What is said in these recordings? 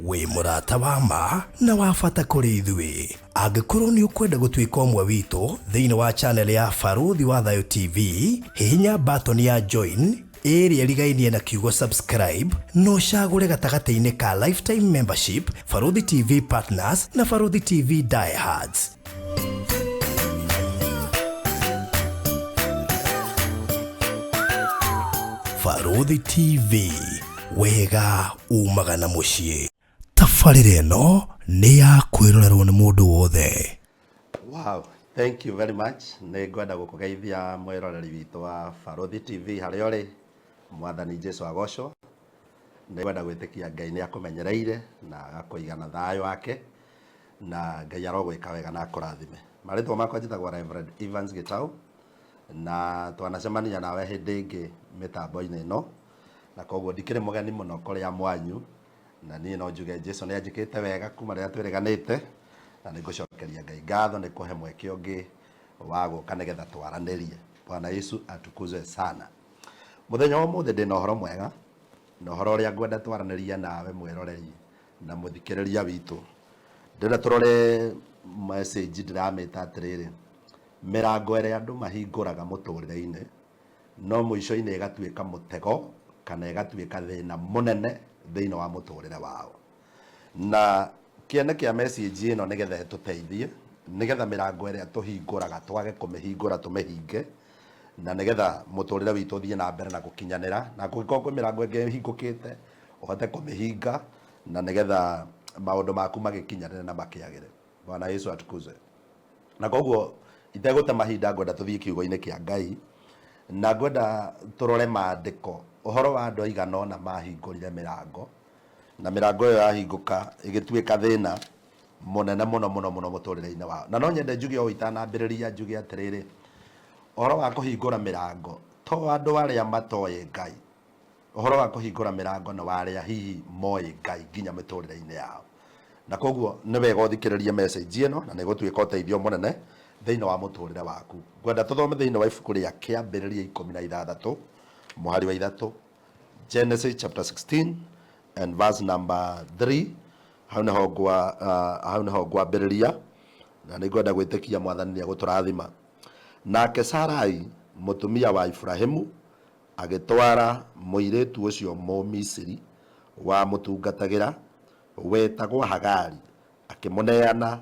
we murata wa ma na wa bata kuri ithui. Angĩkorwo nĩ ũkwenda gũtuĩka ũmwe witũ thĩinĩ wa channel ya Baruthi wa Thayũ TV, hihinya button ya join ĩrĩa ĩrigainie na kiugo subscribe, no cagũre gatagatĩ-inĩ ka lifetime membership, Baruthi TV Partners na Baruthi TV Diehards. Baruthi TV, wega umaga na muciĩ. Tabarĩra ĩno nĩ ya kwĩrorerwo nĩ mũndũ wothe. Wow, thank you very much. Nĩ ngwenda gũkũgeithia mwĩroreri witũ wa Baruthi TV harĩa ũrĩ. Mwathani Jesũ agocwo. Nĩ ngwenda gwĩtĩkia Ngai nĩ akũmenyereire na agakũiga na thayũ wake, na Ngai arogwĩka wega na akũrathime. Marĩtwa makwa njĩtagwo Reverend Evans Gitau, na twanacemania nawe hĩndĩ ĩngĩ mĩtambo-inĩ ĩno, na koguo ndikĩrĩ mũgeni mũno kũrĩa mwanyu, na niĩ no njuge Jesũ nĩ anjĩkĩte wega kuma rĩrĩa twĩrĩganĩte, na nĩ ngũcokeria Ngai ngatho nĩ kũhe mweke ũngĩ wa gũka nĩgetha twaranĩrie. Bwana Yesu atukuzwe sana. Mũthenya wa ũmũthĩ ndĩ na ũhoro mwega, na ũhoro ũrĩa ngwenda twaranĩrie nawe mwĩroreri na mũthikĩrĩria witũ. Ndĩrenda tũrore message ndĩramĩta atĩrĩrĩ: mĩrango ĩrĩa andũ mahingũraga mũtũrĩre-inĩ no mũico-inĩ ĩgatuĩka mũtego kana ĩgatuĩka thĩna mũnene thĩinĩ wa mũtũrĩre wao. Na kĩene kĩa message ĩno nĩgetha ĩtũteithie, nĩgetha mĩrango ĩrĩa tũhingũraga twage kũmĩhingũra tũmĩhinge, na nĩgetha mũtũrĩre witũ ũthiĩ na mbere na gũkinyanĩra, na kũngĩkorwo kwĩ mĩrango ĩngĩ ĩhingũkĩte ũhote kũmĩhinga, na nĩgetha maũndũ maku magĩkinyanĩre na makĩagĩre. Bwana Yesu atukuzwe. Na koguo itegũte mahinda ngwenda tũthiĩ kiugo-inĩ kĩa Ngai, na ngwenda tũrore maandĩko ũhoro wa andũ aigana ũna mahingũrire mĩrango, na mĩrango ĩyo yahingũka ĩgĩtuĩka thĩna mũnene mũno mũno mũno mũtũrĩre-inĩ wao. Na no nyende njuge o itanambĩrĩria njuge atĩrĩrĩ, ũhoro wa kũhingũra mĩrango to andũ arĩa matoĩ Ngai, ũhoro wa kũhingũra mĩrango nĩ wa arĩa hihi moĩ Ngai nginya mĩtũrĩre-inĩ yao. Na koguo nĩ wega ũthikĩrĩrie message ĩno na nĩ gũtuĩka ũteithio mũnene thĩinĩ wa mũtũrĩre waku. Ngwenda tũthome thĩinĩ wa ibuku rĩa Kĩambĩrĩria 16 mũhari wa 3, Genesis chapter 16 and verse number 3. Hau nĩho ngwambĩrĩria, na nĩ ngwenda gwĩtĩkia Mwathani nĩ agũtũrathima. Nake Sarai mũtumia wa Ibrahimu agĩtwara mũirĩtu ũcio Mũmisiri wa mũtungatagĩra wetagwo Hagari, akĩmũneana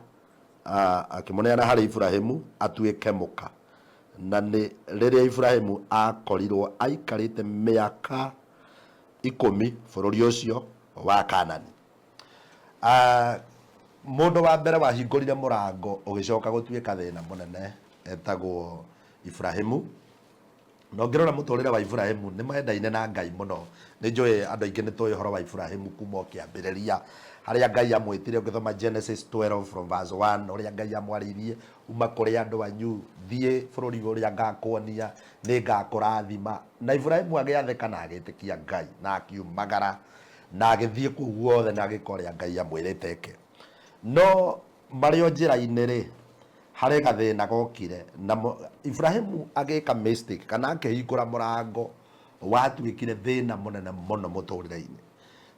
harĩ Ibrahimu atuĩke mũka. Na nĩ rĩrĩa Ibrahimu akorirwo aikarĩte mĩaka 10 bũrũri ũcio wa Kanani. Mũndũ wa mbere wahingũrire mũrango ũgĩcoka gũtuĩka thĩna mũnene etagwo Ibrahimu. No ngĩrora mũtũrĩre wa Ibrahimu nĩ mendaine na Ngai mũno. Nĩ njũĩ andũ aingĩ nĩ tũĩ ũhoro wa Ibrahimu kuma o kĩambĩrĩria, harĩa Ngai amwĩtire ũngĩthoma Genesis 12 from verse 1, ũrĩa Ngai amwarĩirie uma kũrĩ andũ anyu, thiĩ bũrũri ũrĩa ngakuonia, nĩ ngakũrathima. Na Ibrahimu agĩathĩka na agĩtĩkia Ngai na akiumagara na agĩthiĩ kũu guothe na agĩka ũrĩa Ngai amwĩrĩte eke. No marĩ o njĩra-inĩ rĩ, harĩ gathĩna gokire na Ibrahimu agĩka mistake kana akĩhingũra mũrango watuĩkire thĩna mũnene mũno mũtũrĩre-inĩ.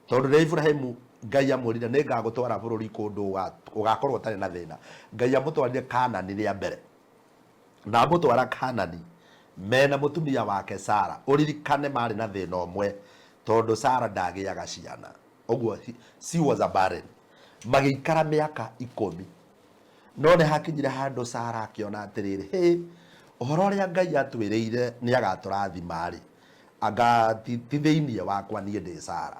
Tondũ rĩrĩa Ibrahimu Ngai amwĩrire nĩ ngagũtwara bũrũri kũndũ ũgakorwo ũtarĩ na thĩna, Ngai amũtwarire Kanani rĩa mbere, na amũtwara Kanani mena mũtumia wake Sara. Ũririkane marĩ na thĩna ũmwe, tondũ Sara ndagĩaga ciana, ũguo she was a barren. Magĩikara mĩaka 10. No nĩ hakinyire handũ Sara akĩona atĩrĩrĩ, ũhoro ũrĩa Ngai atwĩrĩire nĩ agatũrathima rĩ, anga ti thĩinĩ wakwa niĩ ndĩ Sara.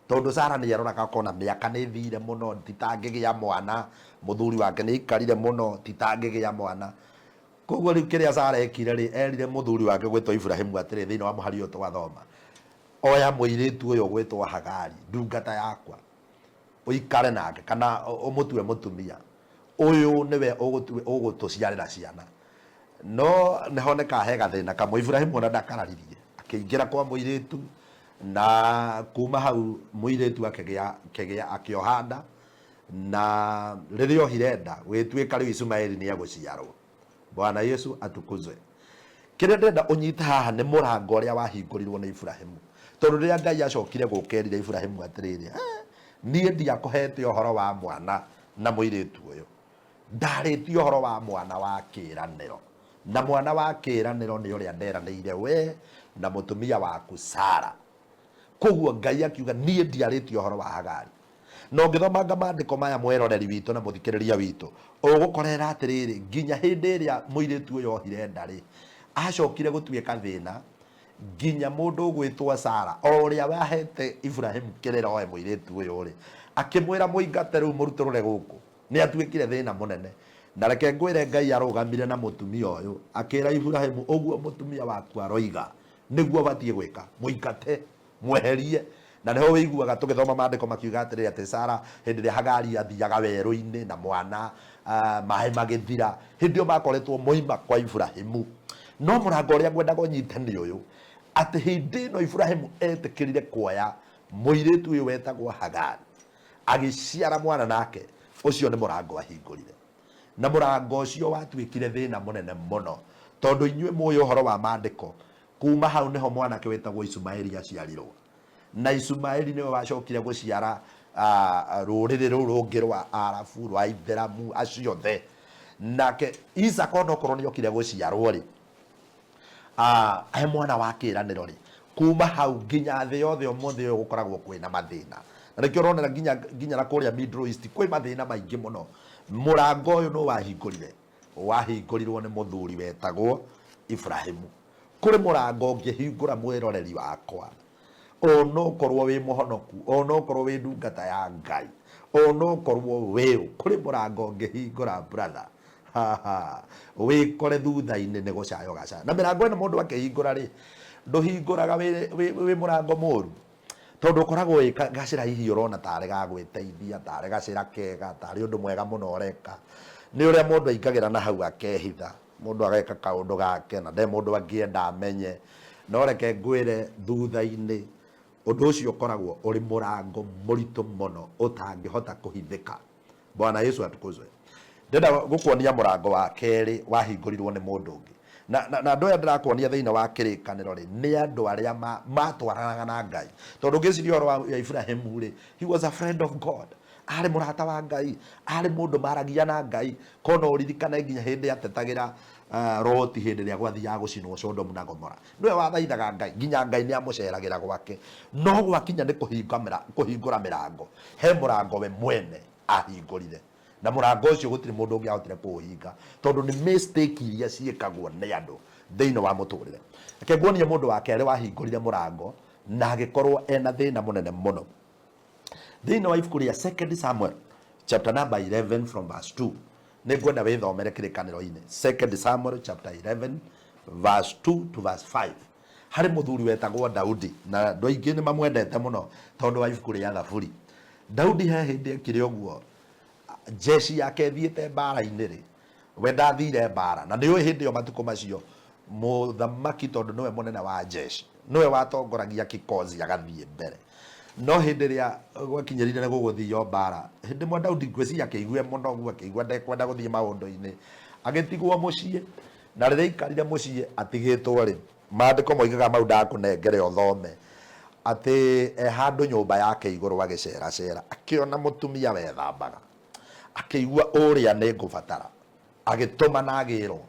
Tondũ Sara nĩ aroraga akona mĩaka nĩ thire mũno, titangĩgĩa mwana, mũthuri wake nĩ aikarire mũno, titangĩgĩa mwana. Koguo rĩu kĩrĩa Sara ekire rĩ, erire mũthuri wake gwĩtwo Ibrahimu atĩrĩ, thĩinĩ wa mũhari ũyũ twathoma, oya mũirĩtu ũyũ gwĩtwo Hagari, ndungata yakwa, ũikare nake kana ũmũtue mũtumia, ũyũ nĩwe ũgũtũciarĩra ciana. No nĩ honeka he gathĩna kamwe. Ibrahimu ona ndakararirie, akĩingĩra kwa mũirĩtu, na kuma hau mũirĩtu akĩgĩa akĩoha nda, na rĩrĩa ohire nda gwĩtuĩka rĩu Ismaeli nĩ egũciarwo. Bwana Yesu atukuzwe. Kĩrĩa ndĩrenda ũnyite haha nĩ mũrango ũrĩa wahingũrirwo nĩ Ibrahimu. Tondũ rĩrĩa Ngai acokire gũkerire Ibrahimu atĩrĩrĩ, niĩ ndiakũhete ũhoro wa mwana na mũirĩtu ũyũ, ndarĩtie ũhoro wa mwana wa kĩĩranĩro, na mwana wa kĩĩranĩro nĩ ũrĩa nderanĩire we na mũtumia waku Sara. Koguo Ngai akiuga niĩ ndiarĩtie ũhoro wa Hagari. No ngĩthomanga maandĩko maya mweroreri witũ na mũthikĩrĩria witũ, ũgũkorera atĩrĩrĩ, nginya hĩndĩ ĩrĩa mũirĩtu ũyũ ohire ndarĩ, acokire gũtuĩka thĩna, nginya mũndũ ũgwĩtwo Sara, o ũrĩa wahete Ibrahimu kĩrĩra oe mũirĩtu ũyũ rĩ, akĩmwĩra mũingate rĩu mũrutũrũre gũkũ, nĩ atuĩkire thĩna mũnene. Na reke ngwĩre Ngai arũgamire na mũtumia ũyũ, akĩra Ibrahimu, ũguo mũtumia waku aroiga nĩguo batiĩ gwĩka, mũingate mweherie. Na niho wĩiguaga tũgĩthoma maandĩko makiuga atĩrĩrĩ atĩ Sara hĩndĩ ĩrĩa Hagari athiaga werũ-inĩ na mwana maĩ magĩthira, hĩndĩ ĩyo makoretwo moima kwa Ibrahimu. No mũrango ũrĩa ngwendaga ũnyite nĩ ũyũ, atĩ hĩndĩ ĩno Ibrahimu etĩkĩrire kuoya mũirĩtu ũyũ wetagwo Hagari, agĩciara mwana nake, ũcio nĩ mũrango wahingũrire. Na mũrango ũcio watuĩkire thĩna mũnene mũno, tondũ inyuĩ mũĩ ũhoro wa maandĩko, kuma hau nĩho mwanake wetagwo Ishumaeli aciarirwo. Na Ishumaeli nĩwe wacokire gũciara rũrĩrĩ rũrũ rũngĩ rwa Arabu, rwa Ithĩramu, acio othe. Nake Isaka onokorwo nĩokire gũciarwo rĩ, he mwana wa kĩĩranĩro rĩ, kuma hau nginya thĩ yothe ũmũthĩ ũyũ gũkoragwo kwĩna mathĩna. Na nĩkĩo ũronera nginya na kũrĩa Middle East kwĩ mathĩna maingĩ mũno. Mũrango ũyũ no wahingũrirwo nĩ mũthuri wetagwo Ibrahimu. Kũrĩ mũrango ũngĩhingũra mwĩroreri wakwa, onokorwo wĩ mũhonoku, onokorwo wĩ ndungata ya Ngai, onokorwo wĩ kũrĩ mũrango ũngĩhingũra brother, wĩkore thutha-inĩ nĩ gũcayo gacaya. Na mĩrango ĩno mũndũ akĩhingũra rĩ, ndũhingũraga wĩ mũrango mũru, tondũ ũkoragwo wĩ gacĩra hihi ũrona tarĩ gagwĩteithia, tarĩ gacĩra kega, tarĩ ũndũ mwega mũno ũreka. Nĩ ũrĩa mũndũ aikagĩra na hau akehitha, mũndũ ageka kaũndũ gake na ndarĩ mũndũ angĩenda amenye. No reke ngwĩre thutha-inĩ ũndũ ũcio ũkoragwo ũrĩ mũrango mũritũ mũno ũtangĩhota kũhithĩka. Bwana Yesu atukuzwe. Ndenda gũkuonia mũrango wa kerĩ wahingũrirwo nĩ mũndũ ũngĩ. Na andũ aya ndĩrakuonia thĩinĩ wa kĩrĩkanĩro rĩ, nĩ andũ arĩa matwaranaga na Ngai. Tondũ ũngĩciria ũhoro wa Ibrahimu rĩ, he was a friend of God. Arĩ mũrata wa Ngai, arĩ mũndũ maragia na Ngai. Kono ũririkane nginya hĩndĩ atetagĩra Loti hĩndĩ ĩrĩa gwathiaga gũcinwo Sodomu na Gomora, nĩwe wathaithaga Ngai, nginya Ngai nĩ amũceragĩra gwake. No gwakinya nĩ kũhingũra mĩrango, he mũrango we mwene ahingũrire. Na mũrango ũcio gũtirĩ mũndũ ũngĩ ahotire kũũhinga, tondũ nĩ mistake iria ciĩkagwo nĩ andũ thĩinĩ wa mũtũrĩre. Reke nguonie mũndũ wa kerĩ wahingũrire mũrango na agĩkorwo ena thĩna mũnene mũno. Thĩinĩ wa ibuku rĩa 2 Samuel chapter number 11 from verse 2, nĩ ngwenda wĩthomere kĩrĩkanĩro-inĩ. 2 Samuel chapter 11 verse 2 to verse 5. Harĩ mũthuri wetagwo Daudi, na andũ aingĩ nĩ mamwendete mũno tondũ wa ibuku rĩa Thaburi. Daudi he hĩndĩ ekire ũguo, jeshi yake thiĩte mbara-inĩ rĩ, we ndathire mbara. Na nĩũĩ hĩndĩ ĩyo matukũ macio mũthamaki, tondũ nĩwe mũnene wa jeshi, nĩwe watongoragia kikosi agathiĩ mbere. No hĩndĩ ĩrĩa gwakinyĩrire nĩ gũgũthio mbara, hĩndĩ ĩmwe Daudi ngwĩciria akĩigua mũno ũguo, akĩigua ndekwenda gũthiĩ maũndũ-inĩ, agĩtigwo mũciĩ. Na rĩrĩa aikarire mũciĩ atigĩtwo rĩ, maandĩko moigaga mau ndakũnengere ũthome, atĩ handũ nyũmba yake igũrũ agĩceracera, akĩona mũtumia wethambaga, akĩigua ũrĩa nĩ ngũbatara, agĩtũma na agĩrwo.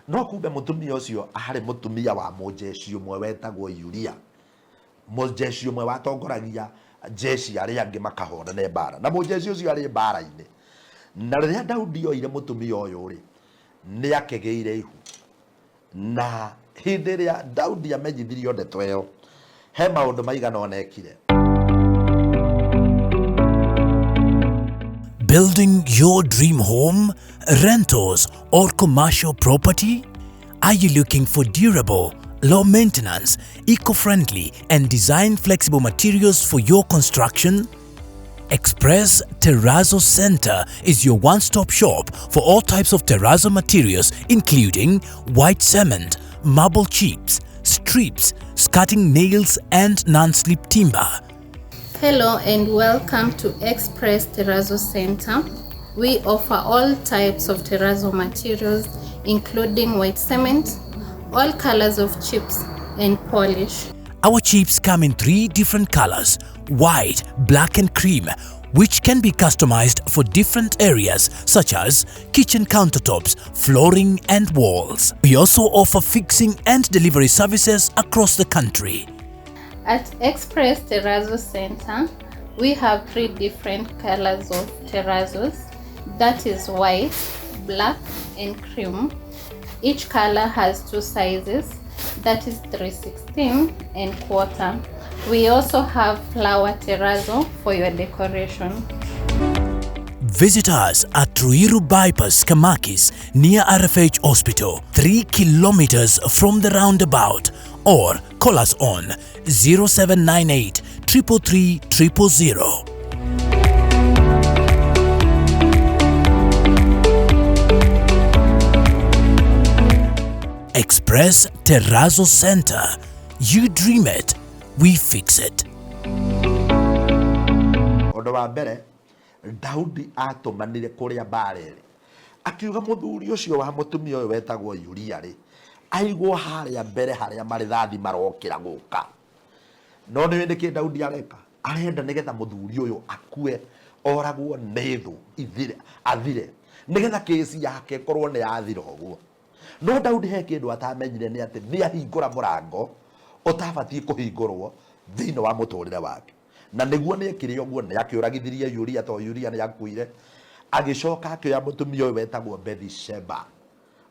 No kumbe mũtumia ũcio arĩ mũtumia wa mũjeshi ũmwe wetagwo Uria, mũjeshi ũmwe watongoragia jeshi arĩa angĩ makahũrana mbara, na mũjeshi ũcio arĩ mbara-inĩ. Na rĩrĩa Daudi oire mũtumia ũyũ rĩ, nĩ akĩgĩire ihu. Na hĩndĩ ĩrĩa Daudi amenyithirio ndeto ĩyo, he maũndũ maigana onekire. Building your dream home, rentals or commercial property? Are you looking for durable, low maintenance, eco-friendly and design flexible materials for your construction? Express Terrazzo Center is your one-stop shop for all types of terrazzo materials, including white cement, marble chips, strips, skirting nails and non-slip timber. Hello and welcome to Express Terrazzo Center. We offer all types of terrazzo materials, including white cement, all colors of chips and polish. Our chips come in 3 different colors, white, black and cream, which can be customized for different areas such as kitchen countertops, flooring and walls. We also offer fixing and delivery services across the country. At Express Terrazzo Center, we have 3 different colors of terrazzos, that is white, black and cream. Each color has 2 sizes, that is 3/16 and 1/4. We also have flower terrazzo for your decoration. Visit us at Ruiru Bypass, Kamakis, near RFH Hospital, 3 kilometers from the roundabout, or call us on 0798 333 000. Express Terrazzo Center. You dream it, we fix it. Ũndũ wa mbere, Daudi atũmanire kũrĩa Mbare akiuga mũthuri ũcio wa mũtumia ũyũ wetagwo Uria rĩ aigwo harĩa mbere harĩa marithathi marokĩra gũka. No nĩ nĩkĩ Daudi areka? Arenda nĩgetha mũthuri ũyũ akue, oragwo nĩ thũ athire nĩgetha kesi yake korwo nĩ yathira ũguo. No Daudi he kĩndũ atamenyire nĩ atĩ nĩ ahingũra mũrango ũtabatiĩ kũhingũrwo thĩinĩ wa mũtũrĩre wake. Na nĩguo nĩekire ũguo nĩ akĩũragithirie Uria to Uria nĩ akuire, agĩcoka akĩoya mũtumia ũyũ wetagwo Bathsheba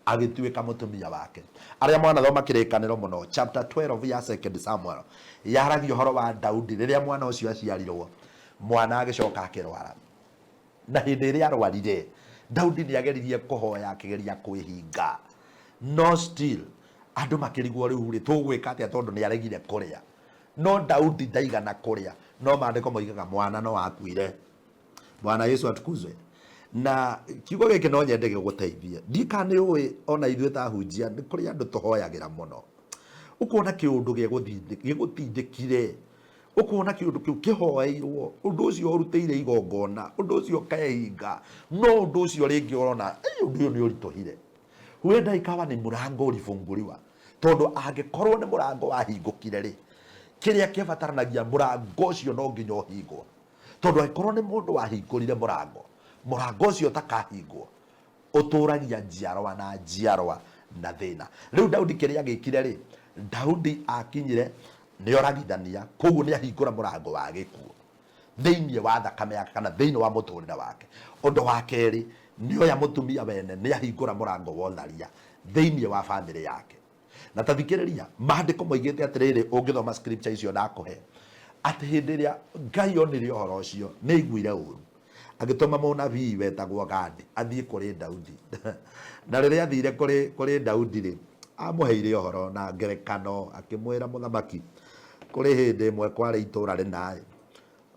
agĩtuĩka mũtumia wake. Arĩa mwanathoma kĩrĩkanĩro mũno chapter 12 ya 2 Samuel yaragia ũhoro wa Daudi rĩrĩa mwana ũcio aciarirwo, mwana agĩcoka akĩrwara. Na hĩndĩ ĩrĩa arwarire, Daudi nĩ ageririe kũhoya akĩgeria kwĩhinga. No still andũ makĩrigwo rĩu rĩ tũgwĩka atĩa tondũ nĩ aregire kũrĩa. No Daudi ndaigana kũrĩa, no maandĩko moigaga mwana no akuire. Bwana Yesu atukuzwe. Na kiugo gĩkĩ no nyende gĩgũteithie. Ndika nĩ ũĩ ona ithuĩ ta hunjia nĩ kũrĩ andũ tũhoyagĩra mũno. Ũkona kĩũndũ gĩgũtindĩkire. Ũkona kĩũndũ kĩu kĩhoeirwo, ũndũ ũcio ũrutĩire igongona, ũndũ ũcio kaehinga. No ũndũ ũcio rĩngĩ ũrona, ũndũ ũyũ nĩ ũritũhire. Huenda ikawa ni murango ulifunguliwa, tondu angikorwo ni murango wahingukire ri kiria kibataranagia murango ucio no nginya uhingwo. Tondu angikorwo ni mundu wahingurire murango ucio utakahingwo uturagia njiarwa na njiarwa na thina. Riu Daudi kiria gikire ri, Daudi akinyire ni oragithania, koguo ni ahingura murango wa gikuo thiini wa thakame yake kana thiini wa muturire wake. Undu wa keri nioya mutumia wene ni ahingura murango wa tharia thiini wa family yake. Na tathikiriria maandiko moigite atiriri ungithoma scripture icio ndakuhe ati hindi ria Ngai onire uhoro ucio ni iguire uru agituma munabii wetagwo Gadi athie kuri Daudi. Na riria athire kuri Daudi ri amuheire uhoro na ngerekano akimwira muthamaki kuri hindi imwe kwari itura rinae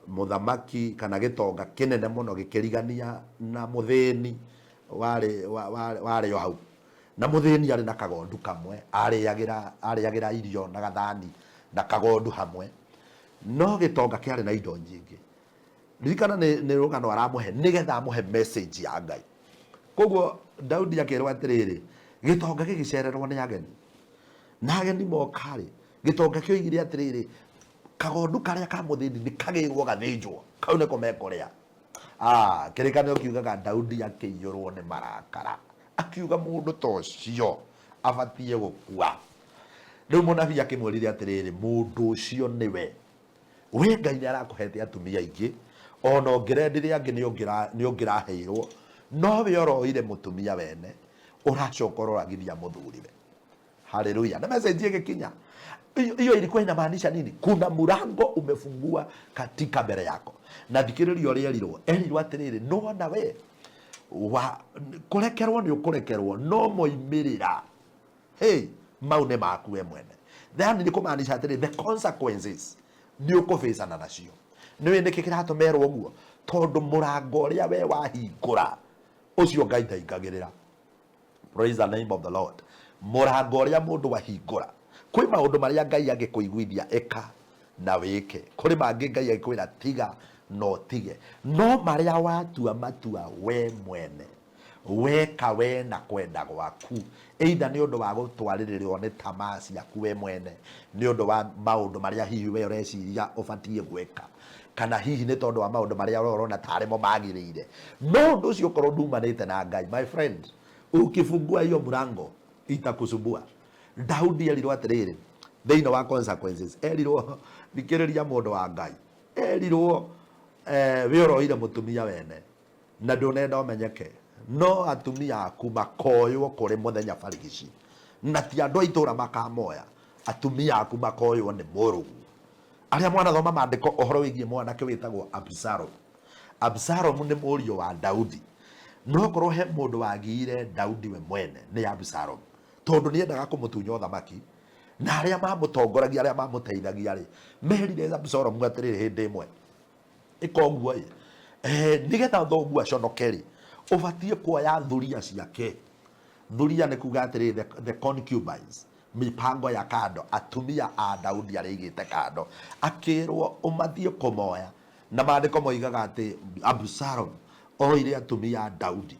muthamaki kana gitonga kinene muno gikirigania na muthini wari o hau. Na muthini ari na kagondu kamwe ariagira irio na gathani na kagondu hamwe, no gitonga kiari na indo nyingi. Ririkana ni rugano aramuhe nigetha amuhe message ya Ngai. Koguo Daudi akirwa atiriri gitonga gigicererwo ni ageni, na ageni mokari gitonga kioigire atiriri kagondu karia ka muthini ni kagirwo gathinjwo kau niko mekorea. Kĩrĩkanĩro kiugaga Daudi akĩiyũrwo nĩ marakara, akiuga mũndũ ta ũcio abatie gũkua. Rĩu mũnabii akĩmwĩrire atĩrĩrĩ, mũndũ ũcio nĩwe we Ngai nĩ arakũhete atumia aingĩ, ona ũngĩrendire angĩ nĩ ũngĩraheirwo, nowe ũroire mũtumia wene ũracoka ũroragithia mũthuriwe. Haleluya. Na message ĩgĩkinya, hiyo ilikuwa inamaanisha nini? Kuna murango umefungua katika mbele yako. Na thikiriria uria erirwo atiriri, no na we wa kurekerwo ni ukurekerwo no moimirira mau nĩ maku we mwene. Then ni kumaanisha atiriri, the consequences ni ukufacana nacio. Niwe niki kiratumerwo guo tondu murango uria we wahingura ucio Ngai ndaingagirira. Praise the name of the Lord. Murango uria mundu wahingura, kwi maundu maria Ngai angikuiguithia eka na wike, kuri mangi Ngai agikwira tiga no tige, no maria watua matua we mwene weka we na kwenda gwaku, either nĩ ũndũ wa gũtwarĩrĩrwo nĩ tamaa ciaku we mwene, nĩ ũndũ wa maũndũ marĩa hihi we ũreciria ũbatiĩ gwĩka, kana hihi nĩ tondũ wa maũndũ marĩa ũrona tarĩ mo magĩrĩire. No ũndũ ũcio ũkorwo ndumanĩte na Ngai, my friend, ukifungua hiyo mlango itakusumbua. Daudi erirwo atĩrĩrĩ thĩinĩ wa consequences, erirwo thikĩrĩria mũndũ wa Ngai, erirwo we ũroire mũtumia wene na ndũnenda ũmenyeke, no atumia aku makoywo kũrĩ mũthenya barigici, na ti andũ a itũũra makamoya, atumia aku makoywo nĩ mũrũgu. Arĩa mwanathoma maandĩko ũhoro wĩgiĩ mwanake wĩtagwo Absalom. Absalom nĩ mũriũ wa Daudi, no korwo he mũndũ wagiire Daudi we mwene nĩ Absalom, tondũ nĩendaga kũmũtunya ũthamaki, na arĩa mamũtongoragia, arĩa mamũteithagia rĩ, merire Absalom atĩrĩrĩ hĩndĩ ĩmwe ĩka ũguo ĩ, nĩgetha thoguo aconoke rĩ, ũbatiĩ kuoya thuria ciake. Thuria nĩ kuga atĩrĩ the concubines, mipango ya kando, atumia a Daudi arĩa aigĩte kando, akĩrwo ũmathiĩ kũmoya. Na maandĩko moigaga atĩ Absalom oire atumia a Daudi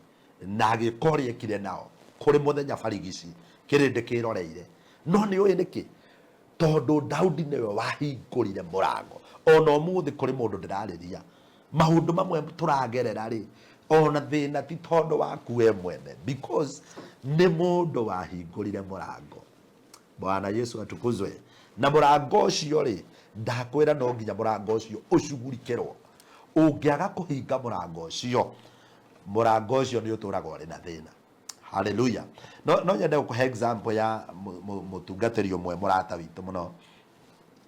na agĩka ũrĩa ekire nao kũrĩ mũthenya barigici, kĩrĩndĩ kĩroreire. No nĩ ũĩ nĩkĩ? Tondũ Daudi nĩwe wahingũrire mũrango. Ona ũmũthĩ kũrĩ mũndũ ndĩrarĩria, maũndũ mamwe tũragerera rĩ, ona thĩna ti tondũ waku we mwene, because nĩ mũndũ wahingũrire mũrango. Bwana Yesu atukuzwe. Na mũrango ũcio rĩ, ndakwĩra no nginya mũrango ũcio ũcugurikĩrwo. Ũngĩaga kũhinga mũrango ũcio, mũrango ũcio nĩ ũtũraga ũrĩ na thĩna. Hallelujah. No nyende gũkũhe example ya mũtungatĩri ũmwe mũrata witũ mũno,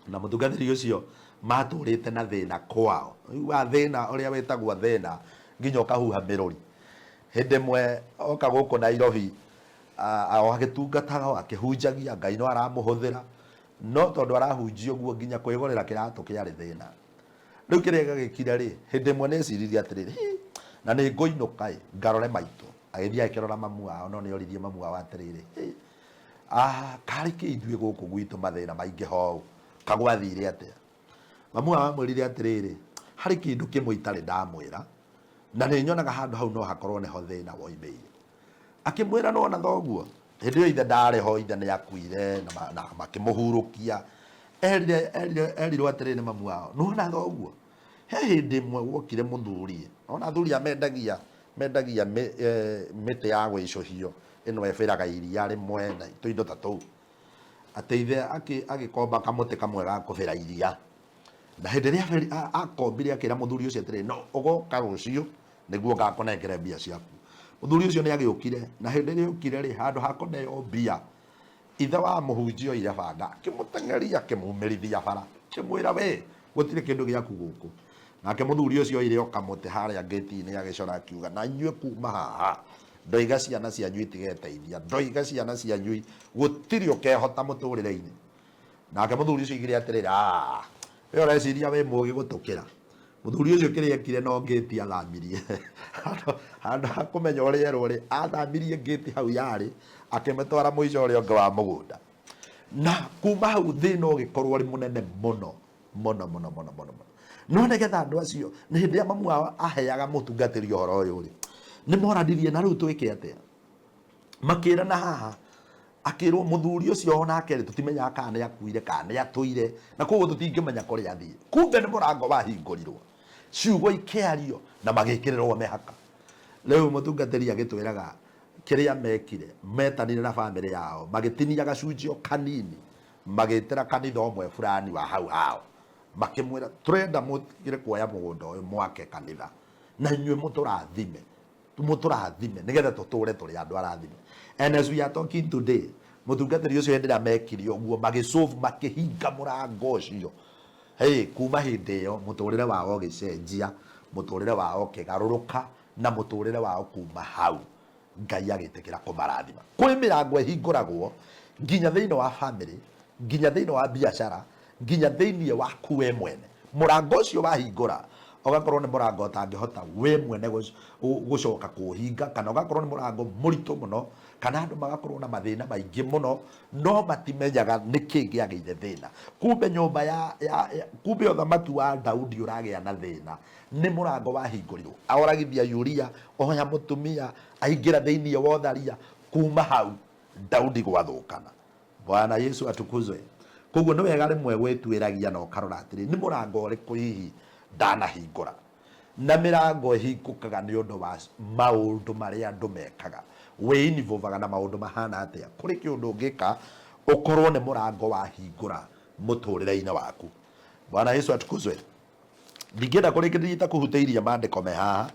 na mũtungatĩri ũcio matũrĩte na thĩna kwao. Wa thĩna ũrĩa wĩtagwo thĩna nginya ũkahuha mĩrũri. Hĩndĩ ĩmwe oka gũkũ Nairobi, agĩtungataga akĩhunjagia, Ngai no aramũhũthĩra, no tondũ arahunjia ũguo nginya kwĩgũrĩra kĩratũ kĩarĩ thĩna. Rĩu kĩrĩa gĩgĩkire rĩ, hĩndĩ ĩmwe nĩeciririe atĩrĩrĩ, na nĩ ngũinũka ngarore maitũ. Agĩthiĩ akĩrora mamu wao, no nĩoririe mamu wao atĩrĩrĩ, karĩ kĩ ithuĩ gũkũ gwitũ mathĩna maingĩ ho kagwathire atĩa? Mamu wao amwĩrire atĩrĩrĩ, harĩ kĩndũ kĩmwe itarĩ ndamwĩra, na nĩ nyonaga handũ hau no hakorwo nĩho thĩna woimĩire. Akĩmwĩra no na thoguo, hĩndĩ ĩyo ithe ndarĩ ho, ithe nĩ akuire na makĩmũhurũkia. Erirwo atĩrĩrĩ nĩ mamu wao, no na thoguo, he hĩndĩ ĩmwe wokire mũthuri, ona athuri mendagia mĩtĩ ya gwĩcũhio, ĩno ebĩraga iria rĩmwe na tũindo ta tũu. Atĩ ithe agĩkomba kamũtĩ kamwe ga kũbĩra iria, na hĩndĩ ĩrĩa akombire akĩra mũthuri ũcio atĩrĩrĩ, no ũgoka rũciũ nĩguo ngakũnengere mbia ciaku. Mũthuri ũcio nĩ agĩũkire, na hĩndĩ ĩrĩa ũkire rĩ, handũ ha kũneo mbia, ithe wa mũhunjia oire banga akĩmũteng'eria akĩmumĩrithia bara, akĩmwĩra we gũtirĩ kĩndũ gĩaku gũkũ. Nake mũthuri ũcio oire o kamũtĩ harĩa ngĩti-inĩ agĩcora akiuga, na inyuĩ kuma haha ndoiga ciana cianyu itigeteithia, ndoiga ciana cianyu gũtirĩ ũkehota mũtũrĩre-inĩ. Nake mũthuri ũcio oigire atĩrĩrĩ, we ũreciria we mũũgĩ gũtũkĩra. Mũthuri ũcio kĩrĩa ekire no ngĩti athamirie. Handũ ha kũmenya ũrĩa erwo rĩ, athamirie ngĩti hau yarĩ, akĩmĩtwara mũico ũrĩa ũngĩ wa mũgũnda. Na kuma hau thĩna ũgĩkorwo ũrĩ mũnene mũno mũno mũno mũno mũno. No nĩgetha andũ acio, nĩ hĩndĩ ĩrĩa mamu wao aheaga mũtungatĩri ũhoro ũyũ rĩ, nĩ moranirie na rĩu twĩke atĩa. Makĩrana haha, akĩrwo mũthuri ũcio onake rĩ, tũtimenyaga kana nĩ akuire kana nĩ atũire, na koguo tũtingĩmenya kũrĩa athiĩ. Kumbe nĩ mũrango wahingũrirwo, ciugo ikĩario na magĩkĩrĩrwo mĩhaka. Rĩu mũtungatĩri agĩtwĩraga kĩrĩa mekire, metanire na bamĩrĩ yao, magĩtinia gacunjĩ o kanini, magĩtĩra kanitha ũmwe fulani wa hau hao, makĩmwĩra tũrenda mũtigire kuoya mũgũnda ũyũ mwake kanitha, na inyuĩ mũtũrathime nĩgetha tũtũre tũrĩ andũ arathime. And as we are talking today, mũtungatĩri ũcio hĩndĩ ĩrĩa mekire ũguo magĩsolve, makĩhinga mũrango ũcio. Kuma hĩndĩ ĩyo mũtũrĩre wao ũgĩcenjia, mũtũrĩre wao ũkĩgarũrũka, na mũtũrĩre wao kuma hau Ngai agĩtĩkĩra kũmarathima. Kwĩ mĩrango ĩhingũragwo nginya thĩinĩ wa family, nginya thĩinĩ wa biacara, nginya thĩinĩ waku we mwene. Mũrango ũcio wahingũra, ugakorwo ni murango utangihota we mwene gucoka kuhinga, kana ugakorwo ni murango muritu muno, kana andu magakorwo na mathina maingi muno no matimenyaga niki giageire thina. Kumbe nyumba kumbe uthamaki wa Daudi uragia na thina ni murango wahingurirwo. Aoragithia Uria, oya mutumia, aingira thiini wa utharia. Kuma hau Daudi gwathukana. Bwana Yesu atukuzwe. Koguo ni wega rimwe gwitwiragia na ukarora atiri ni murango uriku hihi ndanahingura. Na mirango ihingũkaga ni undu wa maundu maria andu mekaga, wĩinivovaga na maundu mahana atia. Kuri kiundu ngika ukorwo ni murango wahingura muturire-ini waku. Bwana Yesu atukuzwe. Ndingĩenda kũrĩkĩrĩria kũhutĩirie maandĩko me haha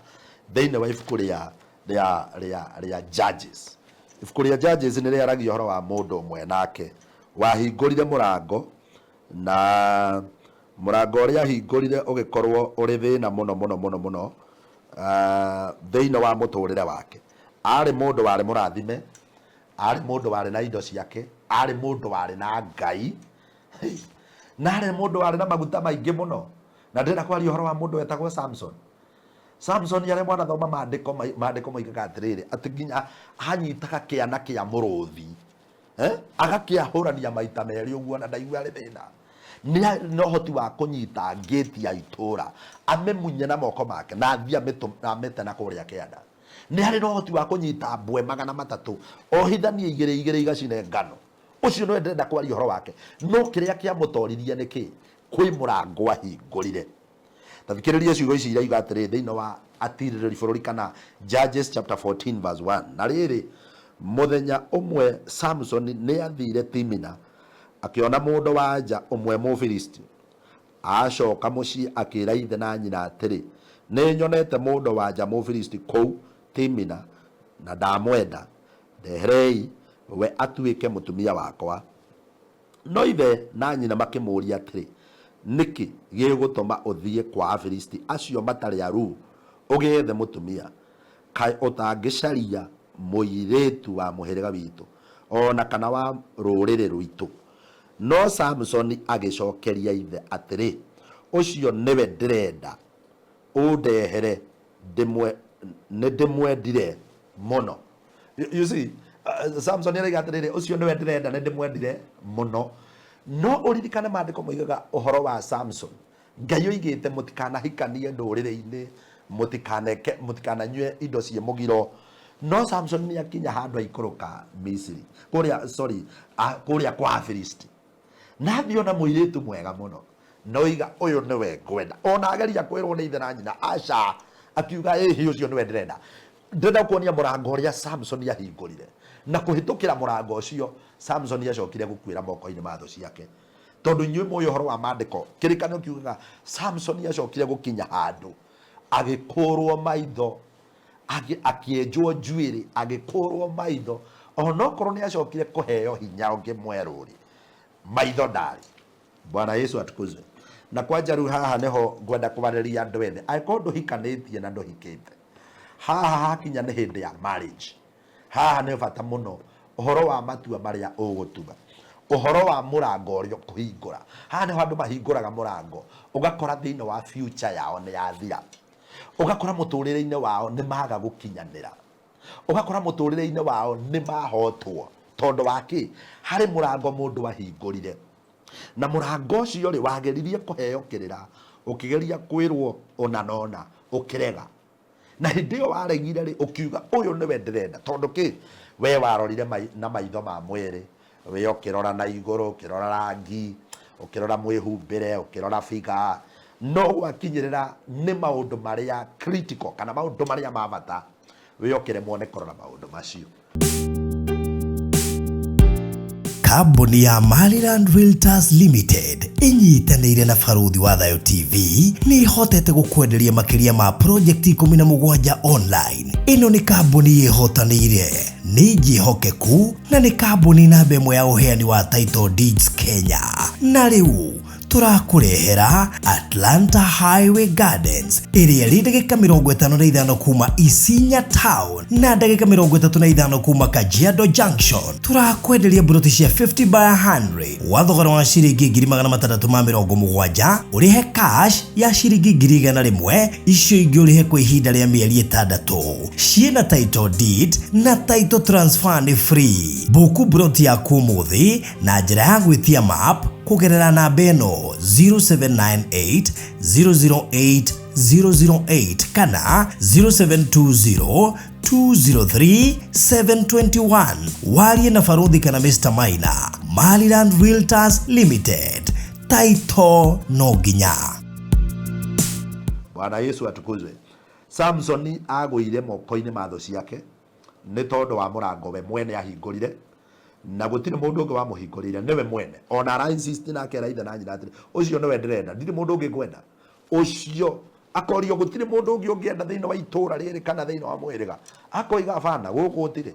thĩinĩ wa ibuku rĩa Judges. Ibuku rĩa Judges nĩ rĩaragia ũhoro wa mũndũ ũmwe nake wahingũrire mũrango, na mũrango ũrĩa ahingũrire ũgĩkorwo ũrĩ thĩna mũno thĩinĩ wa mũtũrĩre wake. Arĩ mũndũ warĩ mũrathime, arĩ mũndũ warĩ na indo ciake, arĩ mũndũ warĩ na Ngai, na arĩ mũndũ warĩ na maguta maingĩ mũno. Na ndĩrenda kwaria ũhoro wa mũndũ wetagwo Samson. Samson yarĩ mwanathoma maandĩko moigaga atĩrĩrĩ, atĩ nginya anyitaga kĩana kĩa mũrũthi, agakĩahũrania maita merĩ ũguo na ndaigua arĩ thĩna. Nĩ ũhoti wa kũnyita ngĩti ya itũra, amĩmunye na moko make na athiĩ amĩte na kũrĩa kĩanda. Nĩ harĩ na ũhoti wa kũnyita mbwe 300 ohithanie igĩrĩ igacine ngano. Ũcio nĩwe ndĩrenda kwaria ũhoro wake. No kĩrĩa kĩamũtoririe nĩ kĩ? Kwĩ mũrango ahingũrire. Tathikĩrĩria ciugo ici iria igatĩrĩ thĩinĩ wa atirĩrĩri bũrũri kana Judges chapter 14 verse 1. Na rĩrĩ, mũthenya ũmwe Samson nĩ athire Timina, akĩona mũndũ wa nja ũmwe Mũfilisti. Acoka mũciĩ akĩra ithe na nyina atĩrĩ, nĩ nyonete mũndũ wa nja Mũfilisti kũu Timina na ndamwenda, ndeherei we atuĩke mũtumia wakwa. No ithe na nyina makĩmũũria atĩrĩ, nĩkĩ gĩgũtũma ũthiĩ kwa Afilisti acio matarĩ aru ũgĩethe mũtumia? Kaĩ ũtangĩcaria mũirĩtu wa mũhĩrĩga witũ ona kana wa rũrĩrĩ rwitũ? No Samson agĩcokeria ithe atĩrĩ, ũcio nĩwe ndĩrenda, ũndehere nĩ ndĩmwendire mũno. You see, Samson arauga atĩrĩrĩ, ũcio nĩwe ndĩrenda nĩ ndĩmwendire mũno. No uririkane maandĩko moigaga ũhoro wa Samson, Ngai oigĩte mũtikanahikanie ndũrĩrĩ-inĩ, mũtikananyue indo cie mũgiro. No Samson nĩ akinya handũ aikũrũka Misiri, kũrĩa kwa Afilisti, na athiona mũirĩtu mwega mũno, na oiga ũyũ nĩwe ngwenda. Ona ageria kwĩrwo nĩ ithe na nyina, aca, akiuga ĩhĩ ũcio nĩwe ndĩrenda. Ndĩrenda kuonia mũrango ũrĩa Samson ahingũrire, na kũhĩtũkĩra mũrango ũcio Samson acokire gũkuĩra moko-inĩ ma thũ ciake. Tondũ inyuĩ mũĩ ũhoro wa maandĩko, kĩrĩkanĩro kiugaga Samson acokire gũkinya handũ agĩkũrwo maitho, akĩenjwo njuĩrĩ, agĩkũrwo maitho. Ona okorwo nĩ acokire kũheo hinya ũngĩ mwerũ-rĩ, maitho ndarĩ. Bwana Yesu atukuzwe. Na kwanja rĩu haha nĩho ngwenda kũbarĩria andũ ethĩ, angĩkorwo ndũhikanĩtie na ndũhikĩte, haha hakinya nĩ hĩndĩ ya marriage. Haha nĩ bata mũno ũhoro wa matua marĩa ũgũtuga, ũhoro wa mũrango ũrĩa kũhingũra. Haha nĩho andũ mahingũraga mũrango, ũgakora thĩinĩ wa future yao nĩ yathira, ũgakora mũtũrĩre-inĩ wao nĩ maga gũkinyanĩra, ũgakora mũtũrĩre-inĩ wao nĩ mahotwo. Tondũ wa kĩ? Harĩ mũrango mũndũ ahingũrire, na mũrango ũcio rĩ wageririe kũheo kĩrĩra, ũkĩgeria kwĩrwo ona nona ũkĩrega. Na hĩndĩ ĩyo waregire rĩ, ũkiuga ũyũ nĩwe ndĩrenda. Tondũ kĩ? We warorire na maitho ma mwĩrĩ, we ũkĩrora na igũrũ, ũkĩrora rangi, ũkĩrora mwĩhumbĩre, ũkĩrora figa, no gwakinyĩrĩra nĩ maũndũ marĩa critical kana maũndũ marĩa ma bata, we ũkĩremwo nĩ kũrora maũndũ macio. Kambuni ya Mariland Realtors Limited inyitanĩire na Baruthi wa Thayo TV nĩ ihotete gũkwenderia makĩria ma project 17 online. Ĩno nĩ kambuni ĩhotanĩire, nĩ njihokeku na nĩ kambuni namba ĩmwe ya ũheani wa title deeds Kenya. Na rĩu turakurehera Atlanta Highway Gardens ĩrĩa ĩrĩ ndagĩka 55 kuma Isinya Town na ndagĩka 35 kuma Kajiado Junction. Turakwenderia buroti cia 50 by 100 wa thogora wa ciringi 670 ũrĩhe cash ya ciringi 100 icio ingĩ ũrĩhe kwa ihinda rĩa mĩeri 6. Ciĩna title deed na title transfer ni free. Buku buroti ya kumuthi na njĩra ya gwĩtia map kugerera namba ĩno 0798 008 008 kana 0720 203 721. Warie na Farodhi kana Mr. Maina. Maliland Realtors Limited. Title no ginya. Bwana Yesu atukuzwe. Samson agũire moko-inĩ ma thũ ciake nĩ tondũ wa mũrango we mwene ahingũrire na gũtirĩ mũndũ ũngĩ wamũhingũrĩire, niwe mwene. Ona ara insist na akera ithe na nyina atĩrĩ ũcio niwe ndĩrenda, ndirĩ mũndũ ũngĩ ngwenda. Ũcio akorio gũtirĩ mũndũ ũngĩ ũngĩenda thĩinĩ wa itũũra rĩrĩ kana thĩinĩ wa mwĩrĩga. Akoiga bana gũkũ gũtirĩ,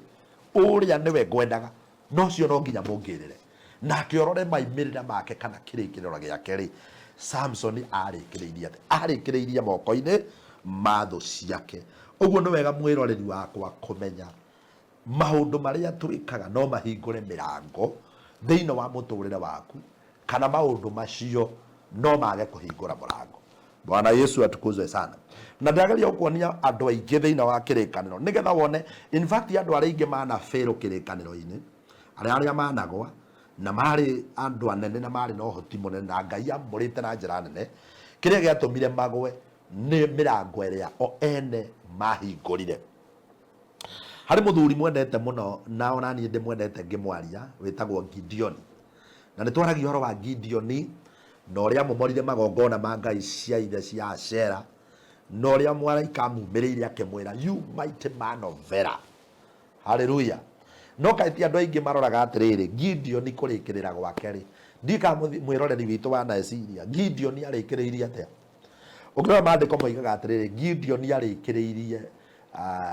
ũrĩa niwe ngwendaga, no ũcio no nginya mũngĩrĩre. Nake orore maimĩrĩra make kana kĩrĩkĩrĩro gĩake rĩ, Samson arĩkĩrĩirie moko-inĩ ma thũ ciake. Ũguo nĩ wega mwĩroreri wakwa kũmenya maũndũ marĩa twĩkaga no mahingũre mĩrango thĩinĩ wa mũtũrĩre waku, kana maũndũ macio no mage kũhingũra mũrango. Bwana Yesu atukuzwe sana. Na ndageria kuonia andũ aingĩ thĩinĩ wa kĩrĩkanĩro nĩgetha wone, in fact andũ arĩa aingĩ mana fail kĩrĩkanĩro-inĩ, arĩa managwa na marĩ andũ anene na marĩ na ũhoti mũnene na Ngai amũrĩte na njĩra nene, kĩrĩa gĩatũmire magwe nĩ mĩrango ĩrĩa o ene mahingũrire. Harĩ mũthuri mwendete mũno na ona niĩ ndĩmwendete ngĩmwaria wĩtagwo Gideon. Na nĩ twaragia ũhoro wa Gideon na ũrĩa amomorire magongona ma ngai cia ithe cia Ashera, na ũrĩa mwaraika amumĩrĩire akĩmwĩra you mighty man of Valor. Hallelujah. No kaiti andũ aingĩ maroraga atĩrĩrĩ, Gideon kũrĩkĩrĩra gwake rĩ, ndika mwĩroreri witũ wa Naesiria, Gideon arĩkĩrĩirie atĩa? Ũngĩrora maandĩko moigaga atĩrĩrĩ, Gideon arĩkĩrĩirie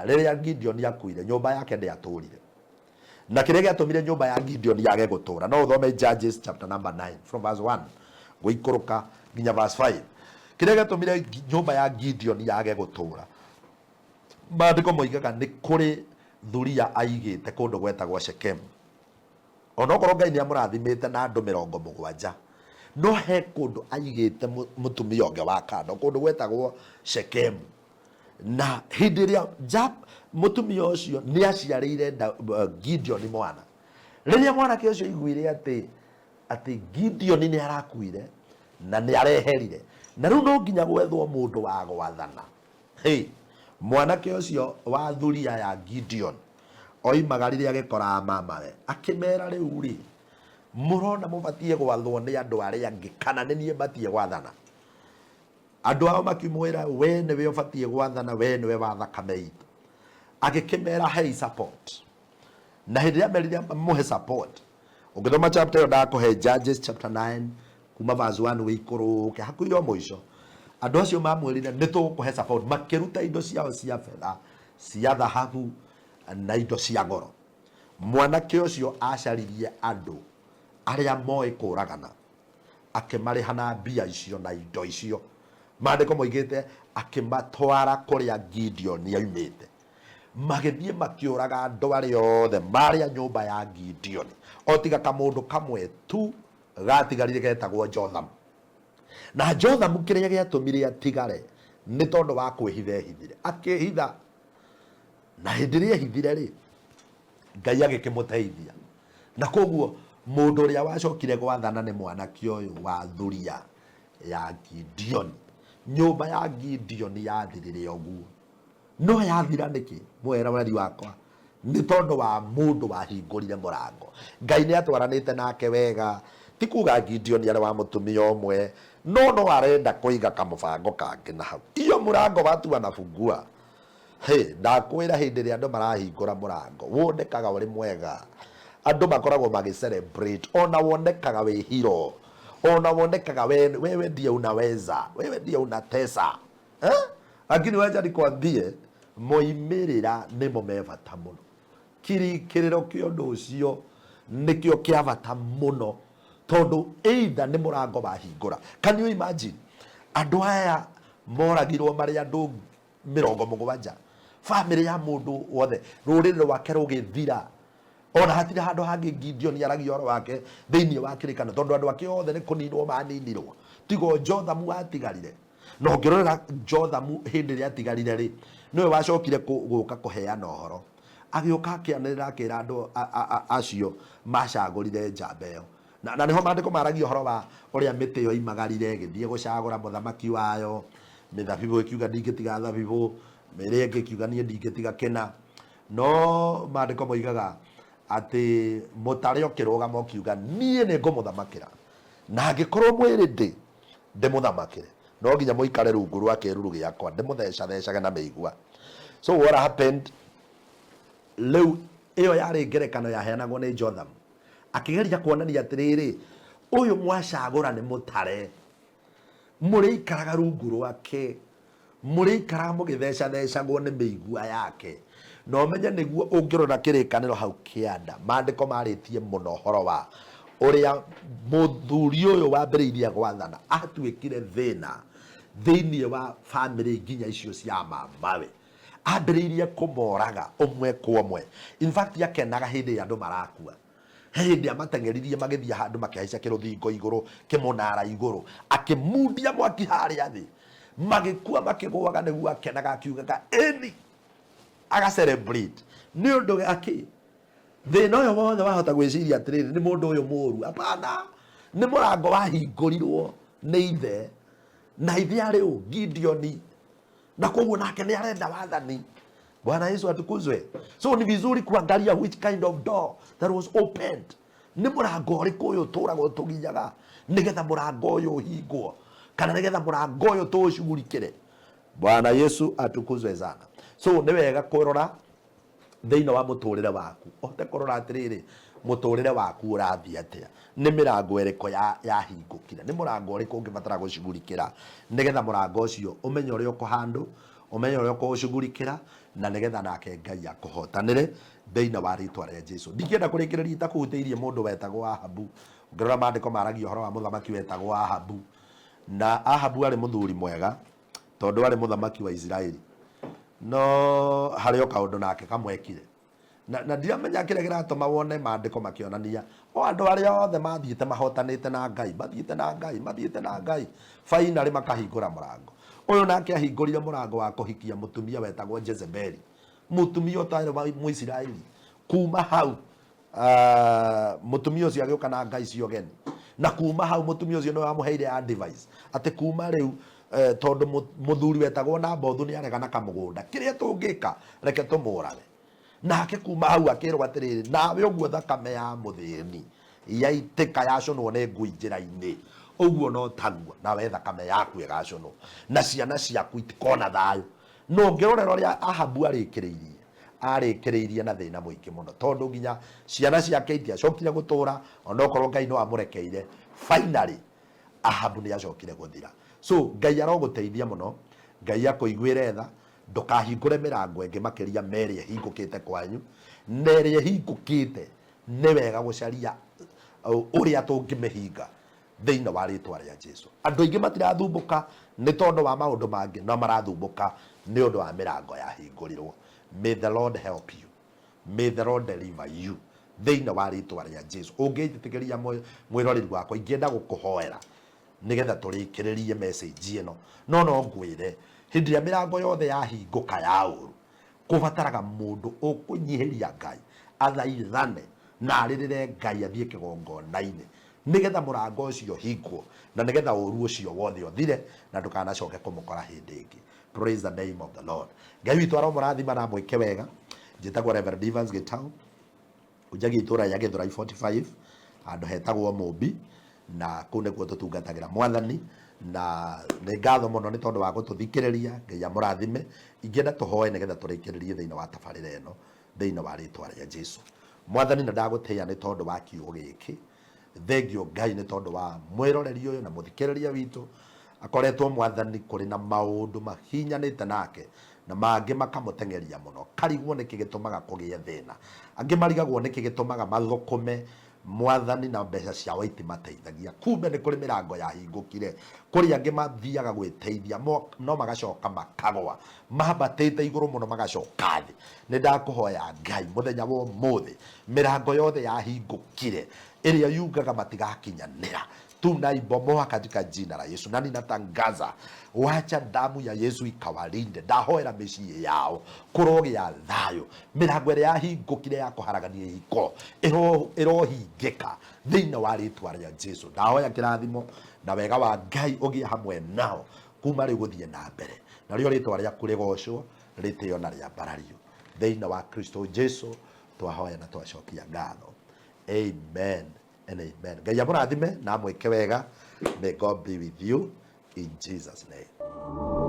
rĩrĩa Gideon akuire nyũmba yake ndĩatũrire. Na kĩrĩa gĩatũmire nyũmba ya Gideon yage gũtũra, no ũthome Judges chapter number 9 from verse 1 gũikũrũka nginya verse 5. Kĩrĩa gĩatũmire nyũmba ya Gideon yage gũtũra, maandĩko moigaga nĩ kũrĩ thuria aigĩte kũndũ gwetagwo Shekemu. Ona okorwo Ngai nĩamũrathimĩte na andũ 70, no he kũndũ aigĩte mũtumia ũngĩ wa kando kũndũ gwetagwo Shekemu. Na hĩndĩ ĩrĩa mũtumia ũcio nĩ aciarĩire Gideon mwana, rĩrĩa mwanake ũcio aiguire atĩ Gideon nĩ arakuire na nĩ areherire, na rĩu no nginya gwethwo mũndũ wa gwathana. Mwanake ũcio wa thuria ya Gideon oimaga rĩrĩa agĩkora mamawe akĩmera rĩu rĩ, mũrona mũbatie gwathwo nĩ andũ arĩa angĩ kana nĩ niĩ batie gwathana? Andũ ao makimwĩra we nĩwe ũbatie gwathana, we nĩwe wa thakame itũ. Agĩkĩmera hey support, na hĩndĩ ĩrĩa merire mũhe support, ũngĩthoma chapter ĩyo ndakũhe Judges chapter 9 kuma verse 1 wĩikũrũke hakuhĩ o mũico, andũ acio mamwĩrire nĩ tũgũkũhe support, makĩruta indo ciao cia betha, cia thahabu na indo cia goro. Mwanake ũcio acaririe andũ arĩa moĩ kũragana, akĩmarĩha na mbia icio na indo icio. Maandĩko moigĩte akĩmatwara kũrĩa Gideon aumĩte, magĩthiĩ makĩũraga andũ arĩa othe marĩa nyũmba ya Gideon, o tiga kamũndũ kamwe tu gatigarire getagwo Jotham. Na Jotham kĩrĩa gĩatũmire atigare nĩ tondũ wa kwĩhithehithire, akĩhitha, na hĩndĩ ĩrĩa ehithire rĩ, Ngai agĩkĩmũteithia. Na koguo mũndũ ũrĩa wacokire gwathana nĩ mwanake ũyũ wa thuria ya Gideon. Nyũmba ya Gideon yathirire ũguo. No yathira nĩkĩ mwĩroreri wakwa? Nĩ tondũ wa mũndũ wahingũrire mũrango. Ngai nĩ atwaranĩte nake wega, ti kuga Gideon arĩ wa mũtumia ũmwe, no arenda kũiga kamũbango kangĩ na hau. Iyo mũrango watu wanafungua. Ndakwĩra hĩndĩ ĩrĩa andũ marahingũra mũrango, wonekaga ũrĩ mwega. Andũ makoragwo magĩcelebrate, ona wonekaga wĩ hero, ona wonekaga wewe ndiye unaweza, wewe ndiye unatesa. Lakini wacha nikwambie moimĩrĩra nĩmo me bata mũno. Kĩrĩkĩrĩro kĩa ũndũ ũcio nĩkĩo kĩa bata mũno, tondu either ni murango bahingura. Can you imagine andu aya moragirwo mari andu 70 family ya mundu wothe rurire rwake rugithira ona hatire handu hangi Gideon yaragi horo wake thiini wa kirikano tondu andu ake othe ni kuninwo maninirwo tigo Jothamu atigarire no ngirorera Jothamu hindi ria atigarire ri niwe wacokire guka kuheana uhoro agioka akianirira akira andu acio macagurire njamba iyo na niho mandiko maragi uhoro wa uria miti yo imagarire githie gucagura muthamaki wayo mithabibu ikiuga ndingitiga thabibu mere ngikiuga nie ndingitiga kena no mandiko moigaga ati mutare okirugama okiuga nie ni ngumuthamakira na angikorwo mwiri ndi muthamakire no nginya muikare rungu rwa kiruru giakwa ndimuthecaga na meigua. So what happened leu iyo yari ngerekano yaheanagwo ni Jothamu akigeria kuonania atiriri uyu mwacagura ni mutare muri ikaraga rungu rwake muri ikaraga mugithecagwo ni meigua yake no menye niguo ungirora kirikaniro hau kianda mandiko maritie muno horo wa uria muthuri uyu wambiriirie gwathana atuikire thina thiini wa family nginya icio cia mamawe ambiriirie kumoraga umwe kwa umwe. In fact yakenaga hindi andu marakua hindi amatengeririe magithia handu makihaica kiruthingo iguru kimunara iguru akimundia mwaki haria thi magikua makigwaga niguo akenaga akiugaga eni aga celebrate ni undu gaki thina uyu wothe wahota gwiciria atiriri ni mundu uyu muru apana ni murango wahingurirwo ni ithe na ithe ari u Gideon na koguo nake ni arenda wathani. Bwana Yesu atukuzwe. So ni vizuri kuangalia which kind of door that was opened. Ni murango uriku uyu turagwo tuginyaga nigetha murango uyu hingwo kana nigetha murango uyu tucugurikire. Bwana Yesu atukuzwe sana. So ni wega kurora thiini wa muturire waku ote kurora atiriri muturire waku urathia atia ni mirango eriko ya hingukira ni murango uriku ungibatara gucugurikira nigetha murango ucio umenye uria ukuhandu umenye uria ukucugurikira na nigetha nake Ngai akuhotanire thiini wa ritwa ria Jesu. Ndikienda kurikiriria itakuhuteirie mundu wetagwo Ahabu ngirora mandiko maragi uhoro wa muthamaki wetagwo Ahabu na Ahabu ari muthuri mwega tondu ari muthamaki wa Israeli no hario kaundu nake kamwekire na ndiramenya kire giratuma wone mandiko makionania o andu aria othe mathiite mahotanite na Ngai mathiite na Ngai finally makahingura murango uyu nake ahingurire murango wa kuhikia mutumia wetagwo Jezebeli mutumia utari wa Muisiraeli kuma hau mutumia ucio agioka na Ngai cio geni na kuma hau mutumia ucio no amuheire advice ati kuma riu tondu muthuri wetagwo Nabothu ni aregana kamugunda kiria tungika reke tumurage nake kuma hau akirwa atiriri nawe uguo thakame ya muthini yaitika yaconwo ni ngui njira-ini uguo no taguo nawe thakame yaku igaconwo na ciana ciaku itikona thayo no ngirorera uria Ahabu arikiriirie na thina muingi muno tondu nginya ciana ciake itiacokire gutura onokorwo Ngai no amurekeire finally Ahabu ni acokire guthira. So Ngai aroguteithia muno Ngai akuiguire tha ndukahingure mirango ingi makiria meri hingukite kwanyu neri hingukite ni wega gucaria uria tungimihinga thiini wa ritwa ria Jesu. Andu aingi matirathumbuka ni tondu wa maundu mangi no marathumbuka ni undu wa mirango ya hingurirwo. May the Lord help you, may the Lord deliver you thiini wa ritwa ria Jesu. Ungitikiria mwiroreri wakwa ingienda gukuhoera nigetha turikiririe message ino no ngwire hindi ya mirango yothe yahinguka ya uru kubataraga mundu ukunyihiria Ngai athaithane na aririre Ngai athie kigongona-ini nigetha murango ucio hingwo na nigetha uru ucio wothe uthire na ndukanacoke kumukora hindi ingi. Praise the name of the Lord. Ngai witu aromurathima na mwike wega. Njitagwo Reverend Evans Gitau ujagi itura ya Githurai 45 andu hetagwo Mumbi na kune kuo tutungatagira mwathani na ni ngatho muno ni tondu wa gututhikiriria. Ngai amurathime ingienda tuhoe nigetha turikiririe thiini wa tabarira ino thiini wa ritwa ria Jesu. Mwathani na ndagutia ni tondu wa kiugo giki thengio Ngai ni tondu wa mwiroreri uyu na muthikiriria witu akoretwo mwathani kuri na maundu mahinyanite nake na mangi makamutengeria muno karigwo niki gitumaga kugia thina angi marigagwo niki gitumaga mathukume mwathani na mbeca ciao itimateithagia. Kumbe nĩ kũrĩ mĩrango yahingũkire, kũrĩ angĩ mathiaga gwĩteithia no magacoka makagwa, mambatĩte igũrũ mũno magacoka thĩ. Nĩ ndakũhoya Ngai mũthenya wa ũmũthĩ, mĩrango yothe yahingũkire ĩrĩa yugaga matigakinyanĩra, tunaibomoa katika jina la Yesu. Na ninatangaza, wacha damu ya Yesu ikawalinde. Ndahoera mĩciĩ yao kũrogĩa thayũ. Mĩrango ĩrĩa yahingũkire ya kũharagania ihiko ĩrohingĩka thĩinĩ wa rĩĩtwa rĩa Jesu. Ndahoya kĩrathimo na wega wa Ngai ũgĩe hamwe nao kuma rĩu gũthiĩ na mbere. Narĩo rĩĩtwa rĩaku rĩgocwo, rĩtĩo na rĩambarario thĩinĩ wa Kristo Jesu twahoya na twacokia ngatho. Amen and amen. Ngai amũrathime na amwĩke wega. May God be with you in Jesus' name.